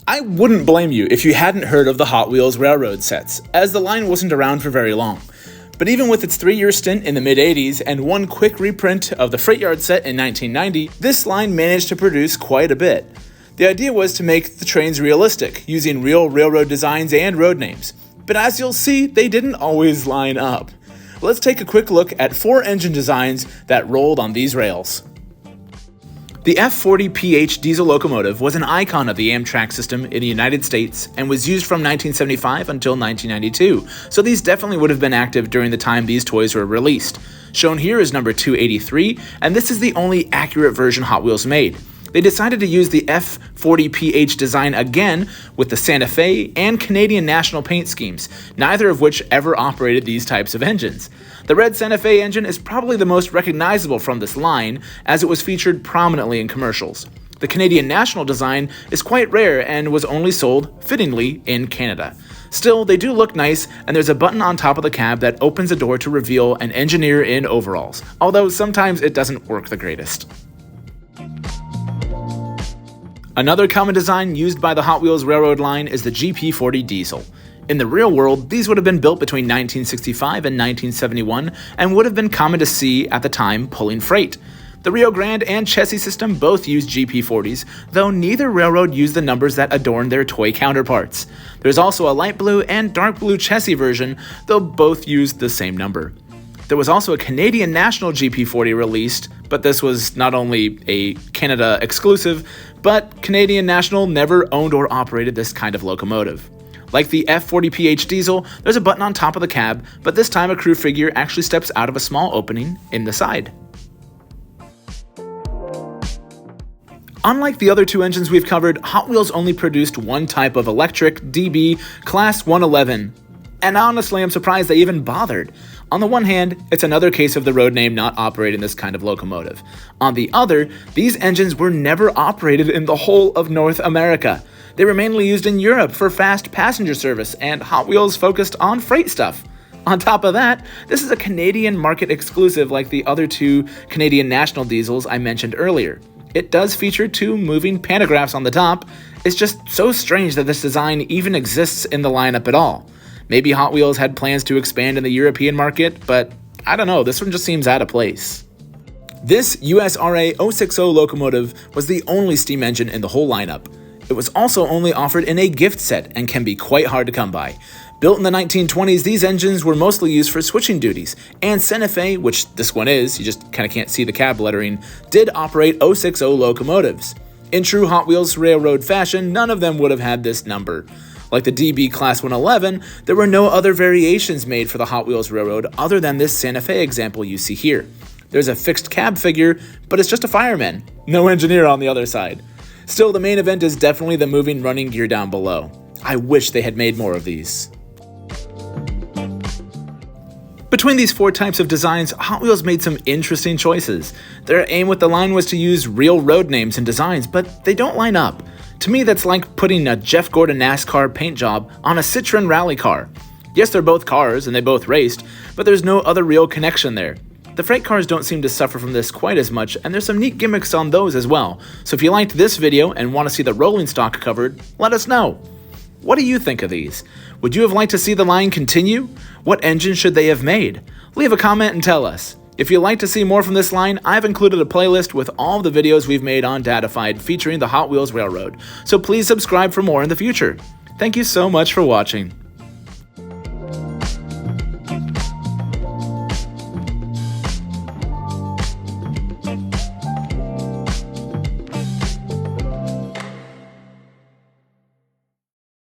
I wouldn't blame you if you hadn't heard of the Hot Wheels Railroad sets, as the line wasn't around for very long. But even with its 3-year stint in the mid-80s and one quick reprint of the Freight Yard set in 1990, this line managed to produce quite a bit. The idea was to make the trains realistic, using real railroad designs and road names. But as you'll see, they didn't always line up. Let's take a quick look at 4 engine designs that rolled on these rails. The F40PH Diesel locomotive was an icon of the Amtrak system in the United States and was used from 1975 until 1992, so these definitely would have been active during the time these toys were released. Shown here is number 283, and this is the only accurate version Hot Wheels made. They decided to use the F40PH design again with the Santa Fe and Canadian National paint schemes, neither of which ever operated these types of engines. The red Santa Fe engine is probably the most recognizable from this line, as it was featured prominently in commercials. The Canadian National design is quite rare and was only sold, fittingly, in Canada. Still, they do look nice, and there's a button on top of the cab that opens a door to reveal an engineer in overalls, although sometimes it doesn't work the greatest. Another common design used by the Hot Wheels Railroad line is the GP40 Diesel. In the real world, these would have been built between 1965 and 1971 and would have been common to see at the time pulling freight. The Rio Grande and Chessie system both used GP40s, though neither railroad used the numbers that adorn their toy counterparts. There's also a light blue and dark blue Chessie version, though both used the same number. There was also a Canadian National GP40 released, but this was not only a Canada exclusive, but Canadian National never owned or operated this kind of locomotive. Like the F40PH Diesel, there's a button on top of the cab, but this time a crew figure actually steps out of a small opening in the side. Unlike the other 2 engines we've covered, Hot Wheels only produced one type of electric DB Class 111. And honestly, I'm surprised they even bothered. On the one hand, it's another case of the road name not operating this kind of locomotive. On the other, these engines were never operated in the whole of North America. They were mainly used in Europe for fast passenger service, and Hot Wheels focused on freight stuff. On top of that, this is a Canadian market exclusive like the other 2 Canadian National Diesels I mentioned earlier. It does feature 2 moving pantographs on the top. It's just so strange that this design even exists in the lineup at all. Maybe Hot Wheels had plans to expand in the European market, but I don't know, this one just seems out of place. This USRA 060 locomotive was the only steam engine in the whole lineup. It was also only offered in a gift set and can be quite hard to come by. Built in the 1920s, these engines were mostly used for switching duties, and Santa Fe, which this one is, you just kinda can't see the cab lettering, did operate 060 locomotives. In true Hot Wheels Railroad fashion, none of them would have had this number. Like the DB Class 111, there were no other variations made for the Hot Wheels Railroad other than this Santa Fe example you see here. There's a fixed cab figure, but it's just a fireman. No engineer on the other side. Still, the main event is definitely the moving running gear down below. I wish they had made more of these. Between these 4 types of designs, Hot Wheels made some interesting choices. Their aim with the line was to use real road names and designs, but they don't line up. To me, that's like putting a Jeff Gordon NASCAR paint job on a Citroen rally car. Yes, they're both cars and they both raced, but there's no other real connection there. The freight cars don't seem to suffer from this quite as much, and there's some neat gimmicks on those as well. So if you liked this video and want to see the rolling stock covered, let us know. What do you think of these? Would you have liked to see the line continue? What engine should they have made? Leave a comment and tell us. If you'd like to see more from this line, I've included a playlist with all the videos we've made on Datafied featuring the Hot Wheels Railroad, so please subscribe for more in the future. Thank you so much for watching.